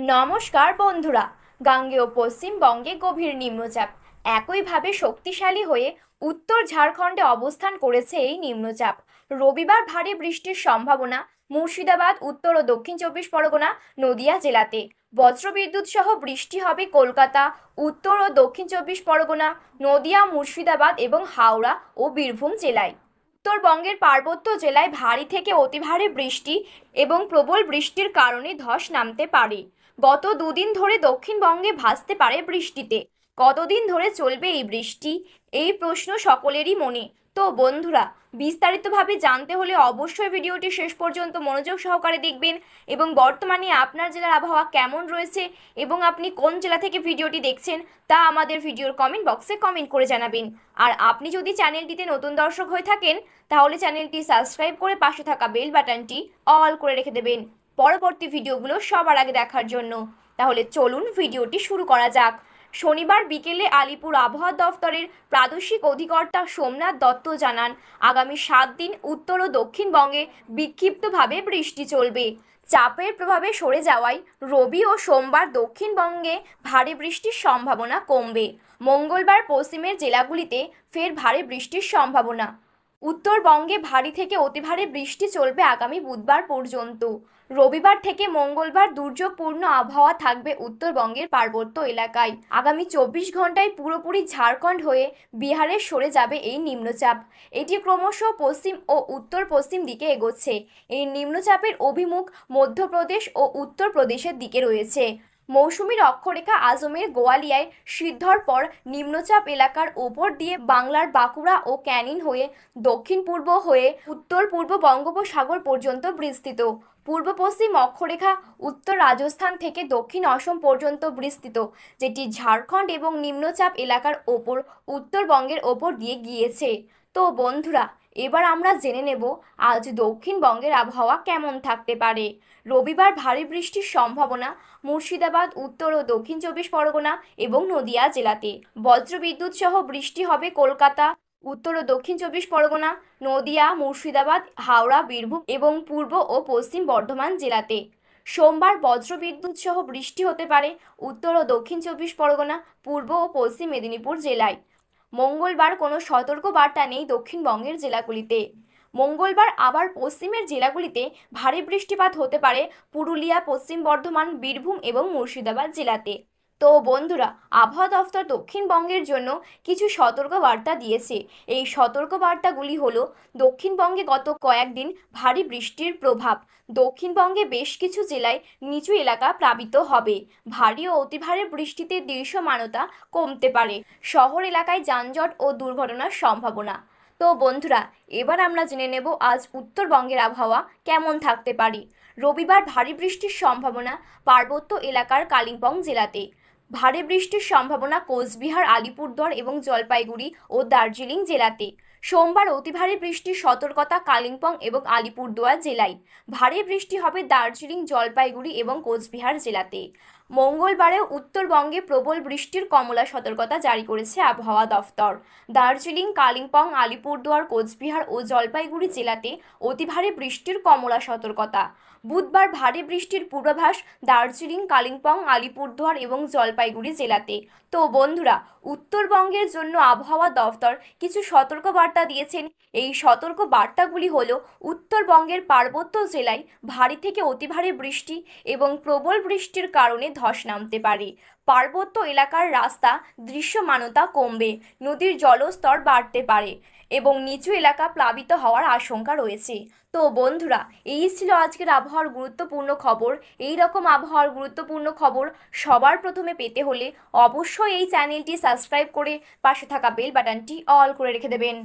নমস্কার বন্ধুরা। গাঙ্গেয় পশ্চিমবঙ্গে গভীর নিম্নচাপ একইভাবে শক্তিশালী হয়ে উত্তর ঝাড়খণ্ডে অবস্থান করেছে। এই নিম্নচাপ রবিবার ভারী বৃষ্টির সম্ভাবনা মুর্শিদাবাদ, উত্তর ও দক্ষিণ চব্বিশ পরগনা, নদিয়া জেলাতে। বজ্রবিদ্যুৎ সহ বৃষ্টি হবে কলকাতা, উত্তর ও দক্ষিণ চব্বিশ পরগনা, নদিয়া, মুর্শিদাবাদ এবং হাওড়া ও বীরভূম জেলায়। উত্তরবঙ্গের পার্বত্য জেলায় ভারী থেকে অতি ভারী বৃষ্টি এবং প্রবল বৃষ্টির কারণে ধস নামতে পারে। গত দুদিন ধরে দক্ষিণবঙ্গে ভাসতে পারে বৃষ্টিতে। কতদিন ধরে চলবে এই বৃষ্টি, এই প্রশ্ন সকলেরই মনে। তো বন্ধুরা, বিস্তারিতভাবে জানতে হলে অবশ্যই ভিডিওটি শেষ পর্যন্ত মনোযোগ সহকারে দেখবেন এবং বর্তমানে আপনার জেলার আবহাওয়া কেমন রয়েছে এবং আপনি কোন জেলা থেকে ভিডিওটি দেখছেন তা আমাদের ভিডিওর কমেন্ট বক্সে কমেন্ট করে জানাবেন। আর আপনি যদি চ্যানেলটিতে নতুন দর্শক হয়ে থাকেন তাহলে চ্যানেলটি সাবস্ক্রাইব করে পাশে থাকা বেল বাটনটি অল করে রেখে দেবেন পরবর্তী ভিডিওগুলো সবার আগে দেখার জন্য। তাহলে চলুন ভিডিওটি শুরু করা যাক। শনিবার বিকেলে আলিপুর আবহাওয়া দফতরের প্রাদেশিক অধিকর্তা সোমনাথ দত্ত জানান, আগামী 7 দিন উত্তর ও দক্ষিণবঙ্গে বিক্ষিপ্তভাবে বৃষ্টি চলবে। চাপের প্রভাবে সরে যাওয়ায় রবি ও সোমবার দক্ষিণবঙ্গে ভারী বৃষ্টির সম্ভাবনা কমবে। মঙ্গলবার পশ্চিমের জেলাগুলিতে ফের ভারী বৃষ্টির সম্ভাবনা। উত্তরবঙ্গে ভারী থেকে অতি ভারী বৃষ্টি চলবে আগামী বুধবার পর্যন্ত। রবিবার থেকে মঙ্গলবার দুর্যোগপূর্ণ আবহাওয়া থাকবে উত্তরবঙ্গের পার্বত্য এলাকায়। আগামী 24 ঘন্টায় পুরোপুরি ঝাড়খণ্ড হয়ে বিহারে সরে যাবে এই নিম্নচাপ। এটি ক্রমশ পশ্চিম ও উত্তর পশ্চিম দিকে এগোচ্ছে। এই নিম্নচাপের অভিমুখ মধ্যপ্রদেশ ও উত্তরপ্রদেশের দিকে রয়েছে। মৌসুমীর অক্ষরেখা আজমের গোয়ালিয়ায় সিদ্ধর পর নিম্নচাপ এলাকার ওপর দিয়ে বাংলার বাঁকুড়া ও ক্যানিং হয়ে দক্ষিণ পূর্ব হয়ে উত্তর পূর্ব বঙ্গোপসাগর পর্যন্ত বিস্তৃত। পূর্ব পশ্চিম অক্ষরেখা উত্তর রাজস্থান থেকে দক্ষিণ অসম পর্যন্ত বিস্তৃত, যেটি ঝাড়খণ্ড এবং নিম্নচাপ এলাকার ওপর উত্তরবঙ্গের ওপর দিয়ে গিয়েছে। তো বন্ধুরা, এবার আমরা জেনে নেব আজ দক্ষিণবঙ্গের আবহাওয়া কেমন থাকতে পারে। রবিবার ভারী বৃষ্টির সম্ভাবনা মুর্শিদাবাদ, উত্তর ও দক্ষিণ চব্বিশ পরগনা এবং নদিয়া জেলাতে। বজ্রবিদ্যুৎ সহ বৃষ্টি হবে কলকাতা, উত্তর ও দক্ষিণ চব্বিশ পরগনা, নদিয়া, মুর্শিদাবাদ, হাওড়া, বীরভূম এবং পূর্ব ও পশ্চিম বর্ধমান জেলাতে। সোমবার বজ্রবিদ্যুৎ সহ বৃষ্টি হতে পারে উত্তর ও দক্ষিণ চব্বিশ পরগনা, পূর্ব ও পশ্চিম মেদিনীপুর জেলায়। মঙ্গলবার কোনো সতর্ক বার্তা নেই দক্ষিণবঙ্গের জেলাগুলিতে। মঙ্গলবার আবার পশ্চিমের জেলাগুলিতে ভারী বৃষ্টিপাত হতে পারে পুরুলিয়া, পশ্চিম বর্ধমান, বীরভূম এবং মুর্শিদাবাদ জেলাতে। তো বন্ধুরা, আবহাওয়া দফতর দক্ষিণবঙ্গের জন্য কিছু সতর্ক বার্তা দিয়েছে। এই সতর্ক বার্তাগুলি হলো, দক্ষিণবঙ্গে গত কয়েকদিন ভারী বৃষ্টির প্রভাব। দক্ষিণবঙ্গে বেশ কিছু জেলায় নিচু এলাকা প্লাবিত হবে। ভারী ও অতি ভারী বৃষ্টিতে দৃশ্যমানতা কমতে পারে। শহর এলাকায় যানজট ও দুর্ঘটনার সম্ভাবনা। তো বন্ধুরা, এবার আমরা জেনে নেব আজ উত্তরবঙ্গের আবহাওয়া কেমন থাকতে পারে। রবিবার ভারী বৃষ্টির সম্ভাবনা পার্বত্য এলাকার কালিম্পং জেলাতে। ভারী বৃষ্টির সম্ভাবনা কোচবিহার, আলিপুরদুয়ার এবং জলপাইগুড়ি ও দার্জিলিং জেলাতে। সোমবার অতি ভারী বৃষ্টির সতর্কতা কালিম্পং এবং আলিপুরদুয়ার জেলায়। ভারী বৃষ্টি হবে দার্জিলিং, জলপাইগুড়ি এবং কোচবিহার জেলাতে। মঙ্গলবারেও উত্তরবঙ্গে প্রবল বৃষ্টির কমলা সতর্কতা জারি করেছে আবহাওয়া দফতর। দার্জিলিং, কালিম্পং, আলিপুরদুয়ার, কোচবিহার ও জলপাইগুড়ি জেলাতে অতি ভারী বৃষ্টির কমলা সতর্কতা। বুধবার ভারী বৃষ্টির পূর্বাভাস দার্জিলিং, কালিম্পং, আলিপুরদুয়ার এবং জলপাইগুড়ি জেলাতে। তো বন্ধুরা, উত্তরবঙ্গের জন্য আবহাওয়া দফতর কিছু সতর্ক বার্তা দিয়েছেন। এই সতর্ক বার্তাগুলি হলো, উত্তরবঙ্গের পার্বত্য জেলায় ভারী থেকে অতি ভারী বৃষ্টি এবং প্রবল বৃষ্টির কারণে ধস নামতে পারে। পার্বত্য এলাকার রাস্তা দৃশ্যমানতা কমবে, নদীর জলস্তর বাড়তে পারে এবং নিচু এলাকা প্লাবিত হওয়ার আশঙ্কা রয়েছে। তো বন্ধুরা, এই ছিল আজকের আবহাওয়ার গুরুত্বপূর্ণ খবর। এই রকম আবহাওয়ার গুরুত্বপূর্ণ খবর সবার প্রথমে পেতে হলে অবশ্যই এই চ্যানেলটি সাবস্ক্রাইব করে পাশে থাকা বেল বাটনটি অল করে রেখে দেবেন।